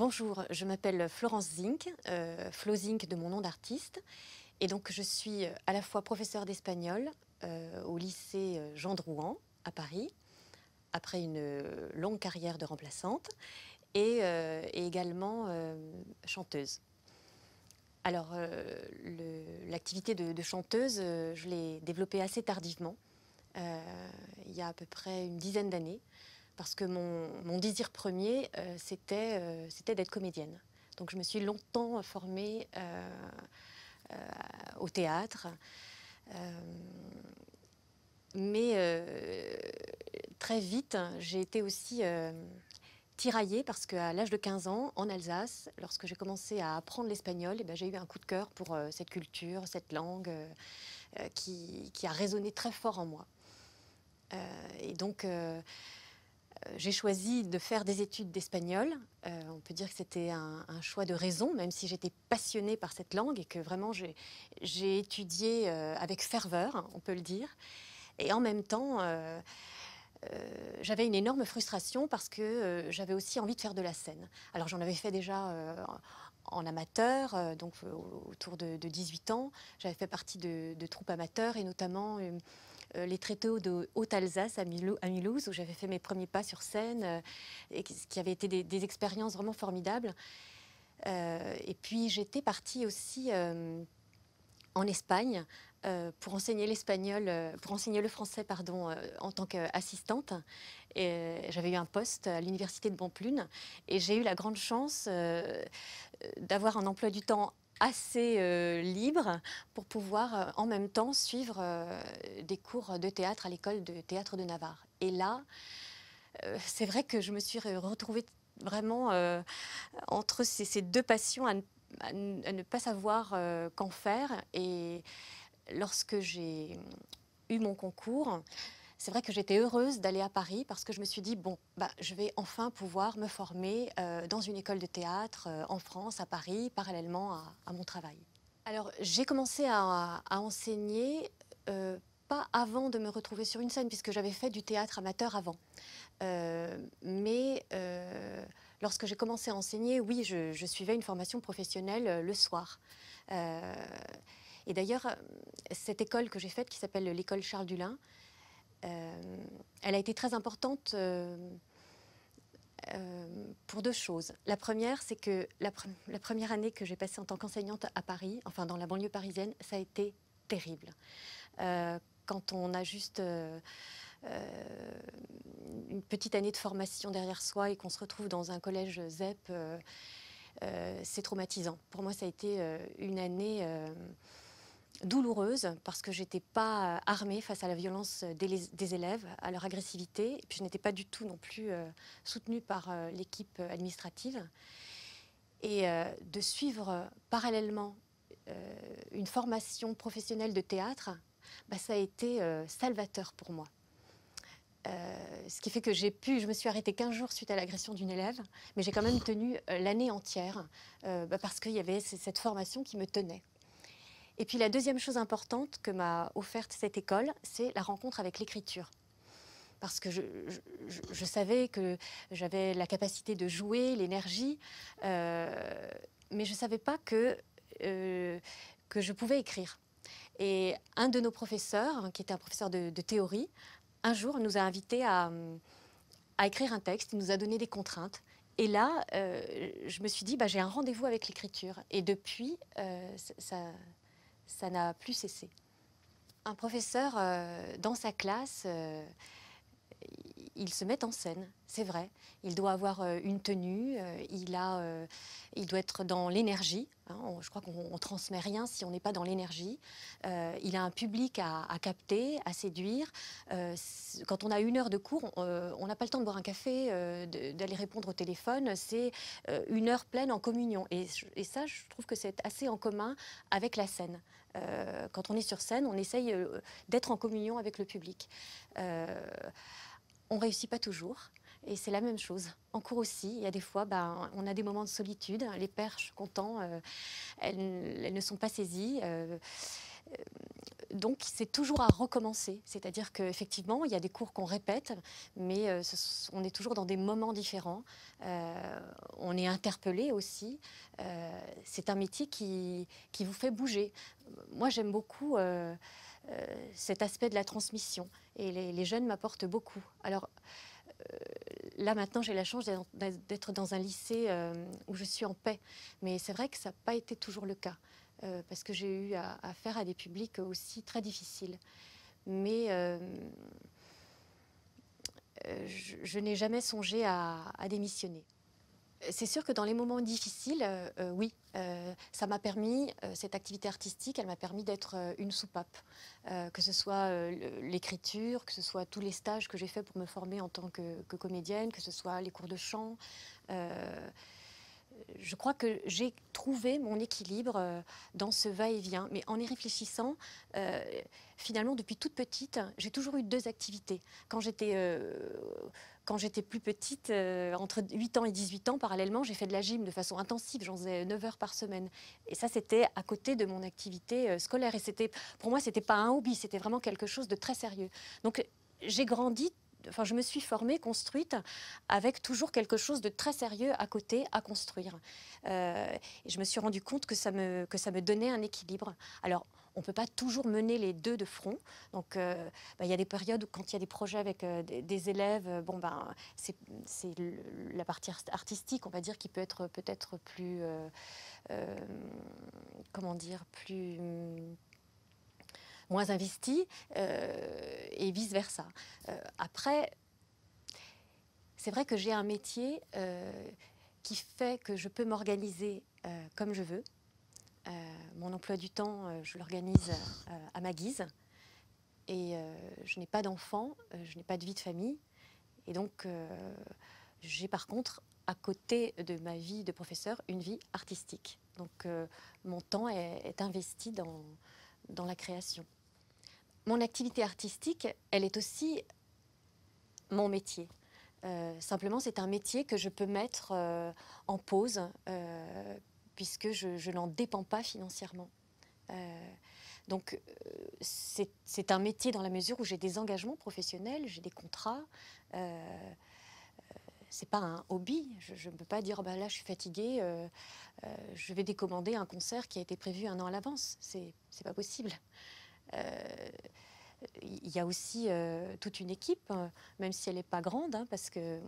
Bonjour, je m'appelle Florence Zink, Flo Zink de mon nom d'artiste. Et donc je suis à la fois professeure d'espagnol au lycée Jean Drouin à Paris, après une longue carrière de remplaçante, et également chanteuse. Alors l'activité de chanteuse, je l'ai développée assez tardivement, il y a à peu près une dizaine d'années. Parce que mon désir premier, c'était d'être comédienne. Donc je me suis longtemps formée au théâtre. Euh, mais très vite, j'ai été aussi tiraillée parce qu'à l'âge de 15 ans, en Alsace, lorsque j'ai commencé à apprendre l'espagnol, j'ai eu un coup de cœur pour cette culture, cette langue qui a résonné très fort en moi. Et donc, j'ai choisi de faire des études d'espagnol. On peut dire que c'était un choix de raison, même si j'étais passionnée par cette langue et que vraiment j'ai étudié avec ferveur, on peut le dire. Et en même temps, j'avais une énorme frustration parce que j'avais aussi envie de faire de la scène. Alors j'en avais fait déjà en amateur, donc autour de 18 ans. J'avais fait partie de troupes amateurs et notamment les tréteaux de Haute-Alsace à Mulhouse, où j'avais fait mes premiers pas sur scène, et qui avaient été des expériences vraiment formidables. Et puis j'étais partie aussi en Espagne pour enseigner l'espagnol, pour enseigner le français, pardon, en tant qu'assistante. J'avais eu un poste à l'université de Pamplune et j'ai eu la grande chance d'avoir un emploi du temps assez libre pour pouvoir en même temps suivre des cours de théâtre à l'école de théâtre de Navarre. Et là, c'est vrai que je me suis retrouvée vraiment entre ces deux passions à ne pas savoir qu'en faire. Et lorsque j'ai eu mon concours, c'est vrai que j'étais heureuse d'aller à Paris parce que je me suis dit, bon, je vais enfin pouvoir me former dans une école de théâtre en France, à Paris, parallèlement à mon travail. Alors, j'ai commencé à enseigner pas avant de me retrouver sur une scène, puisque j'avais fait du théâtre amateur avant. Lorsque j'ai commencé à enseigner, oui, je suivais une formation professionnelle le soir. Euh, et d'ailleurs, cette école que j'ai faite, qui s'appelle l'école Charles Dulin, elle a été très importante pour deux choses. La première, c'est que la première année que j'ai passée en tant qu'enseignante à Paris, enfin dans la banlieue parisienne, ça a été terrible. Quand on a juste une petite année de formation derrière soi et qu'on se retrouve dans un collège ZEP, c'est traumatisant. Pour moi, ça a été une année douloureuse parce que j'étais pas armée face à la violence des élèves, à leur agressivité, et puis je n'étais pas du tout non plus soutenue par l'équipe administrative. Et de suivre parallèlement une formation professionnelle de théâtre, ça a été salvateur pour moi. Ce qui fait que je me suis arrêtée 15 jours suite à l'agression d'une élève, mais j'ai quand même tenu l'année entière parce qu'il y avait cette formation qui me tenait. Et puis la deuxième chose importante que m'a offerte cette école, c'est la rencontre avec l'écriture. Parce que je savais que j'avais la capacité de jouer, l'énergie, mais je ne savais pas que je pouvais écrire. Et un de nos professeurs, qui était un professeur de théorie, un jour nous a invités à écrire un texte, il nous a donné des contraintes. Et là, je me suis dit, j'ai un rendez-vous avec l'écriture. Et depuis, ça n'a plus cessé. Un professeur, dans sa classe, il se met en scène, c'est vrai. Il doit avoir une tenue, il doit être dans l'énergie. Hein, je crois qu'on ne transmet rien si on n'est pas dans l'énergie. Il a un public à capter, à séduire. Quand on a 1 heure de cours, on n'a pas le temps de boire un café, d'aller répondre au téléphone. C'est 1 heure pleine en communion. Et ça, je trouve que c'est assez en commun avec la scène. Quand on est sur scène, on essaye d'être en communion avec le public. On ne réussit pas toujours. Et c'est la même chose. En cours aussi, il y a des fois, on a des moments de solitude. Les perches, contents, elles ne sont pas saisies. Donc c'est toujours à recommencer, c'est-à-dire qu'effectivement il y a des cours qu'on répète, mais on est toujours dans des moments différents, on est interpellé aussi, c'est un métier qui vous fait bouger. Moi j'aime beaucoup cet aspect de la transmission et les jeunes m'apportent beaucoup. Alors là maintenant j'ai la chance d'être dans un lycée où je suis en paix, mais c'est vrai que ça n'a pas été toujours le cas. Parce que j'ai eu affaire à des publics aussi très difficiles. Mais je n'ai jamais songé à démissionner. C'est sûr que dans les moments difficiles, oui, ça m'a permis, cette activité artistique, elle m'a permis d'être une soupape. Que ce soit l'écriture, que ce soit tous les stages que j'ai faits pour me former en tant que comédienne, que ce soit les cours de chant. Je crois que j'ai trouvé mon équilibre dans ce va-et-vient. Mais en y réfléchissant, finalement, depuis toute petite, j'ai toujours eu deux activités. Quand j'étais plus petite, entre 8 ans et 18 ans, parallèlement, j'ai fait de la gym de façon intensive. J'en faisais 9 heures par semaine. Et ça, c'était à côté de mon activité scolaire. Et pour moi, ce n'était pas un hobby, c'était vraiment quelque chose de très sérieux. Donc, j'ai grandi. Enfin, je me suis formée, construite, avec toujours quelque chose de très sérieux à côté, à construire. Et je me suis rendu compte que ça me donnait un équilibre. Alors, on ne peut pas toujours mener les deux de front. Donc, il y a des périodes où, quand il y a des projets avec des élèves, c'est la partie artistique, on va dire, qui peut être peut-être plus, comment dire, plus moins investie, et vice-versa. Après, c'est vrai que j'ai un métier qui fait que je peux m'organiser comme je veux. Mon emploi du temps, je l'organise à ma guise. Et je n'ai pas d'enfants, je n'ai pas de vie de famille. Et donc, j'ai par contre, à côté de ma vie de professeur, une vie artistique. Donc, mon temps est investi dans la création. Mon activité artistique, elle est aussi mon métier. Simplement, c'est un métier que je peux mettre en pause, puisque je n'en dépends pas financièrement. Donc, c'est un métier dans la mesure où j'ai des engagements professionnels, j'ai des contrats. C'est pas un hobby. Je ne peux pas dire, bah là, je suis fatiguée, je vais décommander un concert qui a été prévu 1 an à l'avance. C'est pas possible. Il y a aussi toute une équipe, même si elle n'est pas grande, hein, parce que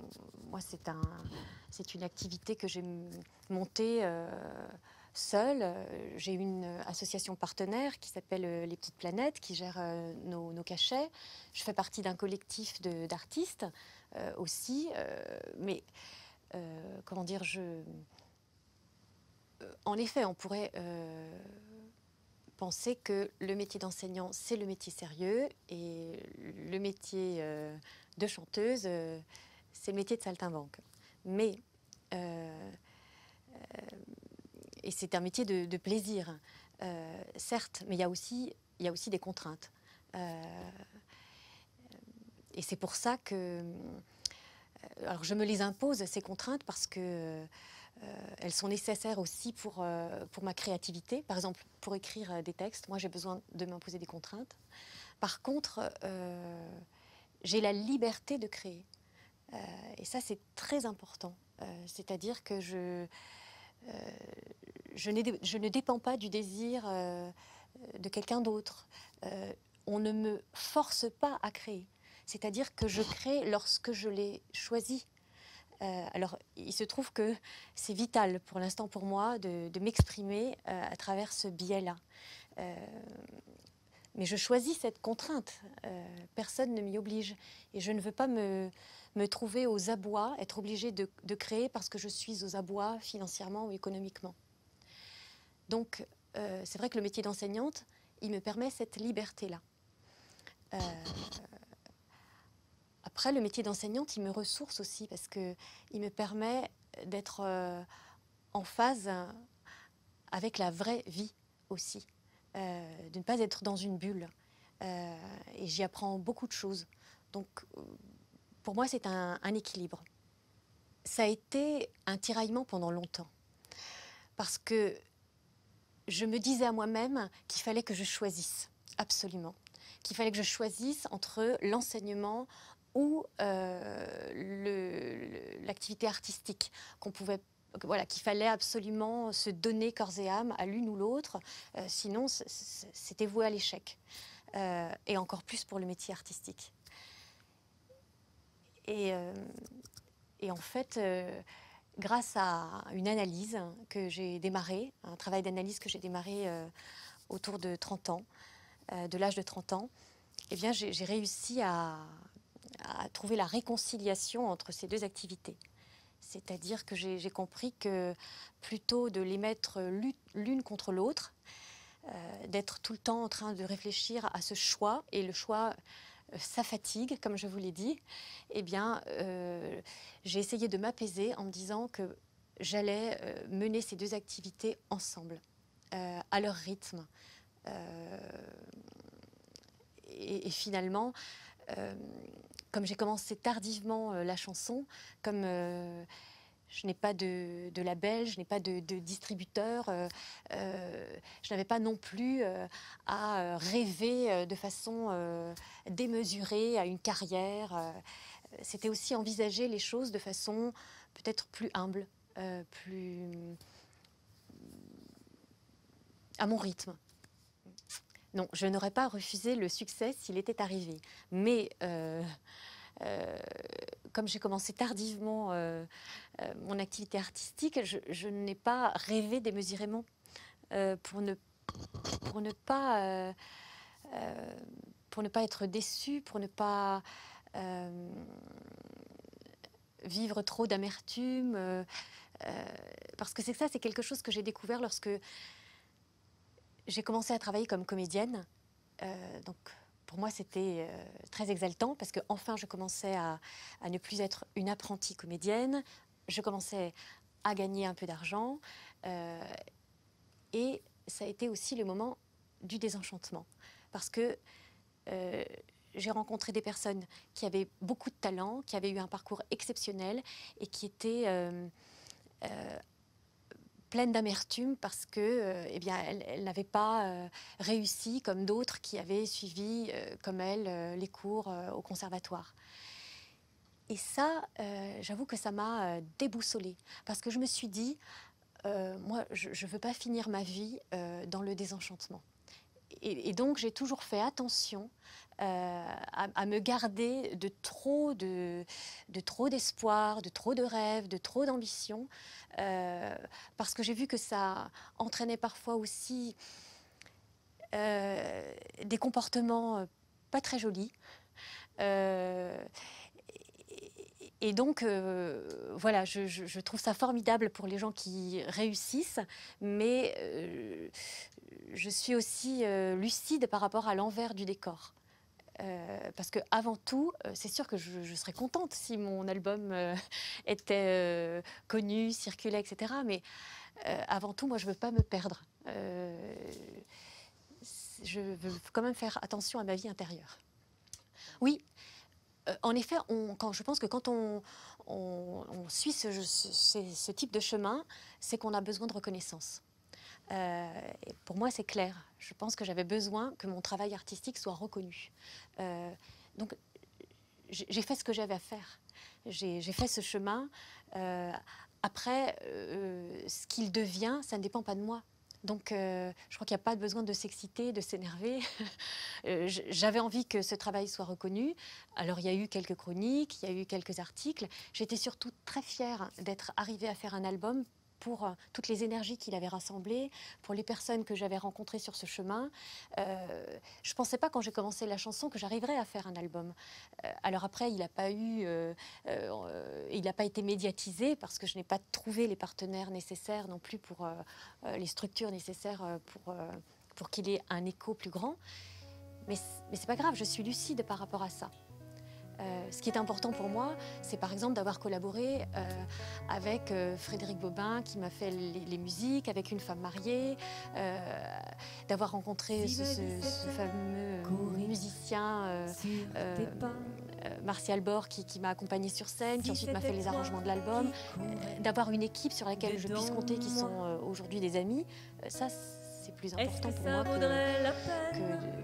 moi, c'est une activité que j'ai montée seule. J'ai une association partenaire qui s'appelle Les Petites Planètes, qui gère nos cachets. Je fais partie d'un collectif d'artistes aussi, mais comment dire, en effet, on pourrait penser que le métier d'enseignant, c'est le métier sérieux, et le métier de chanteuse, c'est le métier de saltimbanque. Mais, et c'est un métier de plaisir, certes, mais il y a aussi des contraintes. Et c'est pour ça que... alors je me les impose, ces contraintes, parce que elles sont nécessaires aussi pour ma créativité. Par exemple, pour écrire des textes, moi j'ai besoin de m'imposer des contraintes. Par contre, j'ai la liberté de créer. Et ça, c'est très important. C'est-à-dire que je ne dépends pas du désir de quelqu'un d'autre. On ne me force pas à créer. C'est-à-dire que je crée lorsque je l'ai choisi. Alors, il se trouve que c'est vital pour l'instant pour moi de m'exprimer à travers ce biais-là. Mais je choisis cette contrainte. Personne ne m'y oblige. Et je ne veux pas me trouver aux abois, être obligée de créer parce que je suis aux abois financièrement ou économiquement. Donc, c'est vrai que le métier d'enseignante, il me permet cette liberté-là. Après, le métier d'enseignante, il me ressource aussi parce qu'il me permet d'être en phase avec la vraie vie aussi, de ne pas être dans une bulle. Et j'y apprends beaucoup de choses. Donc, pour moi, c'est un équilibre. Ça a été un tiraillement pendant longtemps parce que je me disais à moi-même qu'il fallait que je choisisse, absolument. Qu'il fallait que je choisisse entre l'enseignement ou l'activité artistique, voilà, qu'il fallait absolument se donner corps et âme à l'une ou l'autre, sinon c'était voué à l'échec. Et encore plus pour le métier artistique. Et en fait, grâce à une analyse que j'ai démarrée, un travail d'analyse que j'ai démarré autour de 30 ans, de l'âge de 30 ans, eh bien, j'ai réussi à trouver la réconciliation entre ces deux activités. C'est-à-dire que j'ai compris que plutôt de les mettre l'une contre l'autre, d'être tout le temps en train de réfléchir à ce choix, et le choix, ça fatigue, comme je vous l'ai dit, eh bien, j'ai essayé de m'apaiser en me disant que j'allais mener ces deux activités ensemble, à leur rythme. Et finalement, comme j'ai commencé tardivement la chanson, comme je n'ai pas de label, je n'ai pas de distributeur, je n'avais pas non plus à rêver de façon démesurée à une carrière. C'était aussi envisager les choses de façon peut-être plus humble, plus à mon rythme. Non, je n'aurais pas refusé le succès s'il était arrivé. Mais comme j'ai commencé tardivement mon activité artistique, je n'ai pas rêvé démesurément pour ne pas être déçue, pour ne pas vivre trop d'amertume. Parce que c'est quelque chose que j'ai découvert lorsque j'ai commencé à travailler comme comédienne. Donc, pour moi, c'était très exaltant parce qu'enfin, je commençais à ne plus être une apprentie comédienne. Je commençais à gagner un peu d'argent. Et ça a été aussi le moment du désenchantement. Parce que j'ai rencontré des personnes qui avaient beaucoup de talent, qui avaient eu un parcours exceptionnel et qui étaient pleine d'amertume parce que, eh bien, elle n'avait pas réussi comme d'autres qui avaient suivi, comme elle, les cours au conservatoire. Et ça, j'avoue que ça m'a déboussolée parce que je me suis dit, moi, je ne veux pas finir ma vie dans le désenchantement. Et donc, j'ai toujours fait attention à me garder de trop d'espoir, de trop de rêves, de trop d'ambition, parce que j'ai vu que ça entraînait parfois aussi des comportements pas très jolis. Et donc, voilà, je trouve ça formidable pour les gens qui réussissent, mais je suis aussi lucide par rapport à l'envers du décor. Parce que avant tout, c'est sûr que je serais contente si mon album était connu, circulait, etc. Mais avant tout, moi, je ne veux pas me perdre. Je veux quand même faire attention à ma vie intérieure. Oui, en effet, je pense que quand on suit ce type de chemin, c'est qu'on a besoin de reconnaissance. Et pour moi, c'est clair. Je pense que j'avais besoin que mon travail artistique soit reconnu. Donc, j'ai fait ce que j'avais à faire. J'ai fait ce chemin. Après, ce qu'il devient, ça ne dépend pas de moi. Donc, je crois qu'il n'y a pas besoin de s'exciter, de s'énerver. J'avais envie que ce travail soit reconnu. Alors, il y a eu quelques chroniques, il y a eu quelques articles. J'étais surtout très fière d'être arrivée à faire un album pour toutes les énergies qu'il avait rassemblées, pour les personnes que j'avais rencontrées sur ce chemin. Je ne pensais pas, quand j'ai commencé la chanson, que j'arriverais à faire un album. Alors après, il n'a pas été médiatisé parce que je n'ai pas trouvé les partenaires nécessaires non plus pour les structures nécessaires pour qu'il ait un écho plus grand. Mais c'est pas grave, je suis lucide par rapport à ça. Ce qui est important pour moi, c'est par exemple d'avoir collaboré avec Frédéric Bobin qui m'a fait les musiques, avec Une femme mariée, d'avoir rencontré ce fameux musicien Martial Bord qui m'a accompagnée sur scène, qui ensuite m'a fait les arrangements de l'album, d'avoir une équipe sur laquelle je puisse compter qui sont aujourd'hui des amis. Ça, c'est plus Est-ce important que pour ça moi vaudrait la peine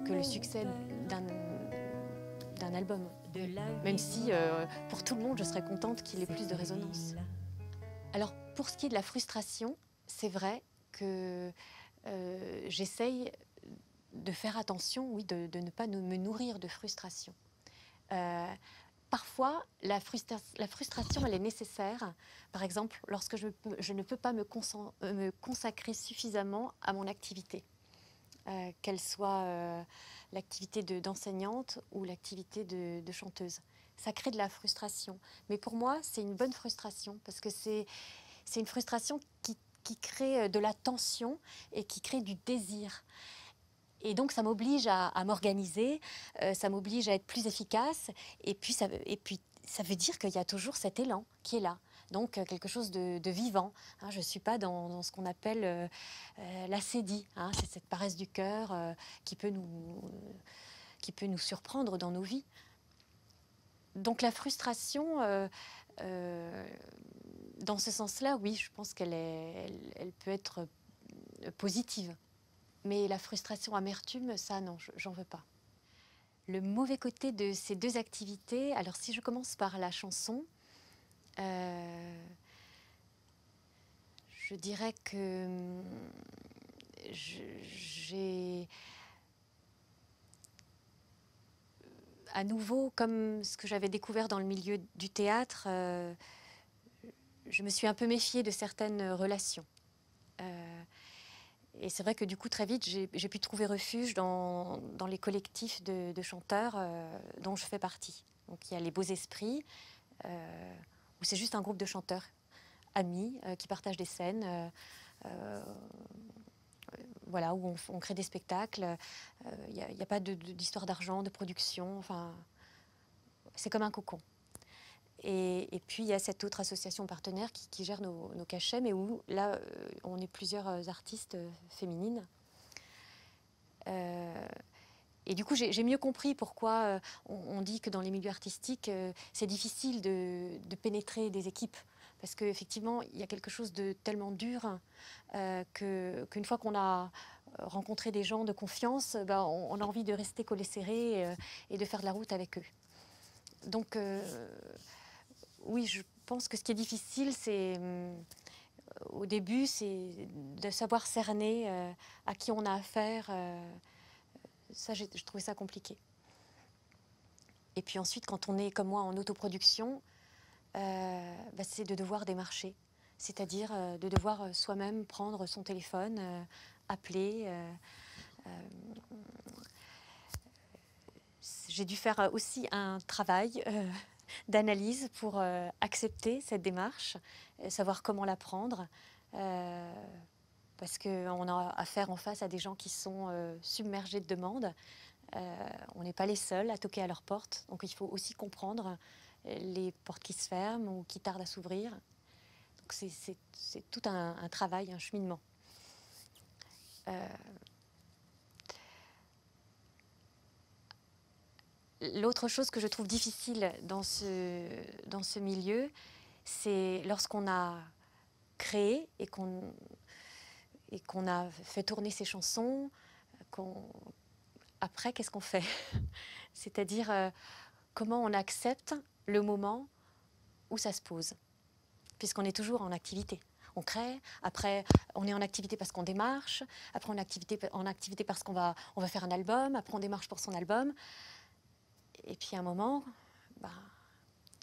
que le succès d'un album. de la Même vie si pour tout le monde, je serais contente qu'il ait plus de résonance. Alors pour ce qui est de la frustration, c'est vrai que j'essaye de faire attention, oui, de ne pas me nourrir de frustration. Parfois, la frustration, elle est nécessaire. Par exemple, lorsque je ne peux pas me consacrer suffisamment à mon activité, qu'elle soit l'activité d'enseignante ou l'activité de chanteuse. Ça crée de la frustration. Mais pour moi, c'est une bonne frustration parce que c'est une frustration qui crée de la tension et qui crée du désir. Et donc, ça m'oblige à m'organiser, ça m'oblige à être plus efficace. Et puis, ça veut dire qu'il y a toujours cet élan qui est là. Donc, quelque chose de vivant. Hein, je ne suis pas dans ce qu'on appelle l'acédie. Hein, c'est cette paresse du cœur qui peut nous surprendre dans nos vies. Donc, la frustration, dans ce sens-là, oui, je pense elle peut être positive. Mais la frustration, amertume, ça, non, j'en veux pas. Le mauvais côté de ces deux activités, alors si je commence par la chanson, je dirais que j'ai à nouveau, comme ce que j'avais découvert dans le milieu du théâtre, je me suis un peu méfiée de certaines relations. Et c'est vrai que du coup, très vite, j'ai pu trouver refuge dans les collectifs de chanteurs dont je fais partie. Donc il y a les Beaux Esprits, où c'est juste un groupe de chanteurs amis qui partagent des scènes, voilà, où on crée des spectacles. Il n'y a pas d'histoire d'argent, de production. Enfin, c'est comme un cocon. Et puis, il y a cette autre association partenaire qui gère nos cachets, mais où, là, on est plusieurs artistes féminines. Et du coup, j'ai mieux compris pourquoi on dit que dans les milieux artistiques, c'est difficile de pénétrer des équipes. Parce qu'effectivement, il y a quelque chose de tellement dur qu'une fois qu'on a rencontré des gens de confiance, ben, on a envie de rester collés serrés et de faire de la route avec eux. Donc, oui, je pense que ce qui est difficile, c'est au début, c'est de savoir cerner à qui on a affaire. Ça, je trouvais ça compliqué. Et puis ensuite, quand on est comme moi en autoproduction, bah, c'est de devoir démarcher. C'est-à-dire de devoir soi-même prendre son téléphone, appeler. J'ai dû faire aussi un travail d'analyse pour accepter cette démarche, savoir comment la prendre. Parce qu'on a affaire en face à des gens qui sont submergés de demandes. On n'est pas les seuls à toquer à leur porte, donc il faut aussi comprendre les portes qui se ferment ou qui tardent à s'ouvrir. Donc c'est tout un travail, un cheminement. L'autre chose que je trouve difficile dans ce milieu, c'est lorsqu'on a créé et qu'on a fait tourner ses chansons, après, qu'est-ce qu'on fait? C'est-à-dire comment on accepte le moment où ça se pose, puisqu'on est toujours en activité. On crée, après on est en activité parce qu'on démarche, après on est en activité parce qu'on va faire un album, après on démarche pour son album. Et puis à un moment, bah,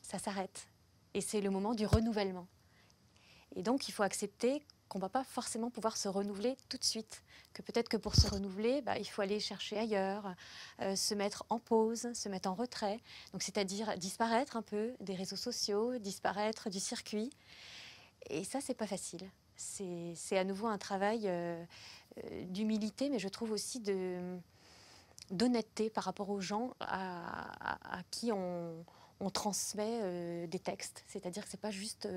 ça s'arrête. Et c'est le moment du renouvellement. Et donc il faut accepter qu'on ne va pas forcément pouvoir se renouveler tout de suite. Que peut-être que pour se renouveler, bah, il faut aller chercher ailleurs, se mettre en pause, se mettre en retrait. Donc c'est-à-dire disparaître un peu des réseaux sociaux, disparaître du circuit. Et ça, c'est pas facile. C'est à nouveau un travail d'humilité, mais je trouve aussi d'honnêteté par rapport aux gens à qui on transmet des textes. C'est-à-dire que c'est pas juste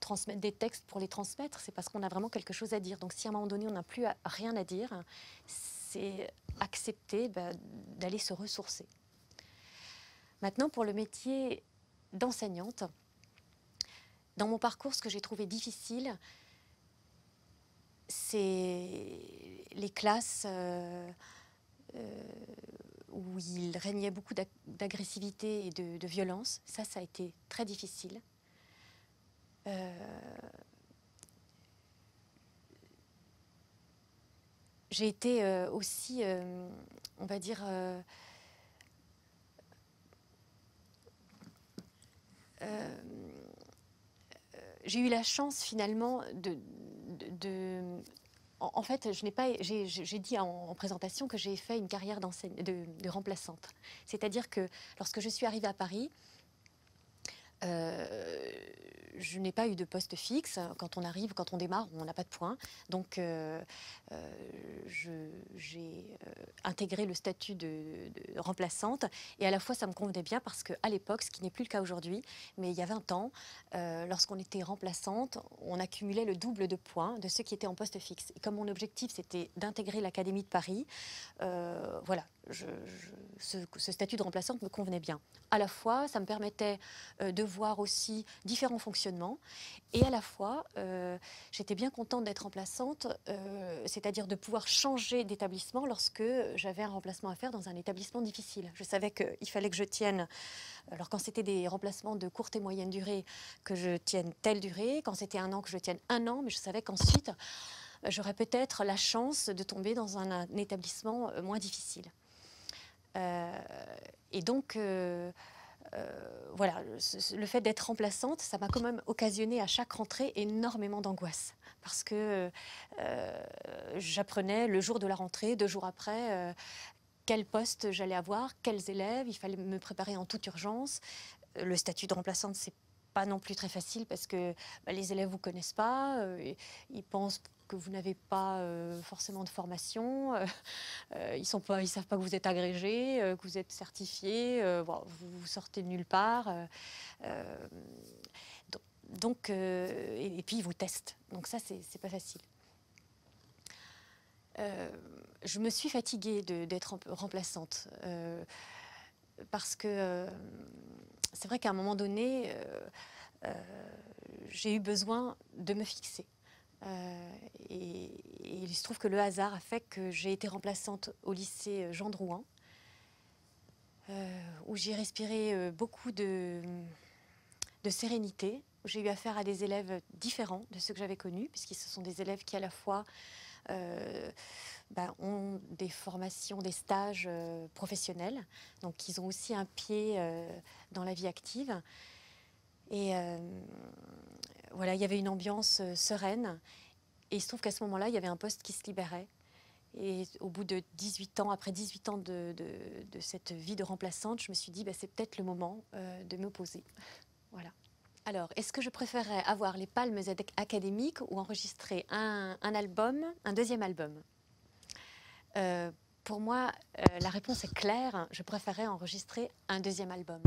transmettre des textes pour les transmettre, c'est parce qu'on a vraiment quelque chose à dire. Donc si à un moment donné on n'a plus rien à dire, c'est accepter d'aller se ressourcer. Maintenant, pour le métier d'enseignante, dans mon parcours, ce que j'ai trouvé difficile, c'est les classes où il régnait beaucoup d'agressivité et de violence. Ça a été très difficile. J'ai été aussi, on va dire, j'ai eu la chance finalement en fait, j'ai dit en présentation que j'ai fait une carrière de remplaçante. C'est-à-dire que lorsque je suis arrivée à Paris, je n'ai pas eu de poste fixe. Quand on arrive, quand on démarre, on n'a pas de points. Donc, j'ai intégré le statut de remplaçante. Et à la fois, ça me convenait bien parce qu'à l'époque, ce qui n'est plus le cas aujourd'hui, mais il y a 20 ans, lorsqu'on était remplaçante, on accumulait le double de points de ceux qui étaient en poste fixe. Et comme mon objectif, c'était d'intégrer l'Académie de Paris, voilà, ce statut de remplaçante me convenait bien. À la fois, ça me permettait de voir aussi différents fonctionnements et à la fois, j'étais bien contente d'être remplaçante, c'est-à-dire de pouvoir changer d'établissement lorsque j'avais un remplacement à faire dans un établissement difficile. Je savais qu'il fallait que je tienne, alors quand c'était des remplacements de courte et moyenne durée, que je tienne telle durée, quand c'était 1 an, que je tienne 1 an, mais je savais qu'ensuite, j'aurais peut-être la chance de tomber dans un établissement moins difficile. Et donc, voilà, le fait d'être remplaçante, ça m'a quand même occasionné à chaque rentrée énormément d'angoisse. Parce que j'apprenais le jour de la rentrée, 2 jours après, quel poste j'allais avoir, quels élèves, il fallait me préparer en toute urgence. Le statut de remplaçante, c'est pas non plus très facile parce que les élèves ne vous connaissent pas, ils pensent que vous n'avez pas forcément de formation, ils ne savent pas que vous êtes agrégé, que vous êtes certifié, bon, vous sortez de nulle part. Donc, et puis ils vous testent, donc ça c'est pas facile. Je me suis fatiguée d'être remplaçante parce que c'est vrai qu'à un moment donné, j'ai eu besoin de me fixer. Et il se trouve que le hasard a fait que j'ai été remplaçante au lycée Jean Drouin, où j'ai respiré beaucoup de sérénité, où j'ai eu affaire à des élèves différents de ceux que j'avais connus, puisque ce sont des élèves qui à la fois ont des formations, des stages professionnels, donc ils ont aussi un pied dans la vie active. Et voilà, il y avait une ambiance sereine. Et il se trouve qu'à ce moment-là, il y avait un poste qui se libérait. Et au bout de 18 ans, après 18 ans de cette vie de remplaçante, je me suis dit, c'est peut-être le moment de me poser. Voilà. Alors, est-ce que je préférerais avoir les palmes académiques ou enregistrer un album, un deuxième album? Pour moi, la réponse est claire. Je préférerais enregistrer un deuxième album.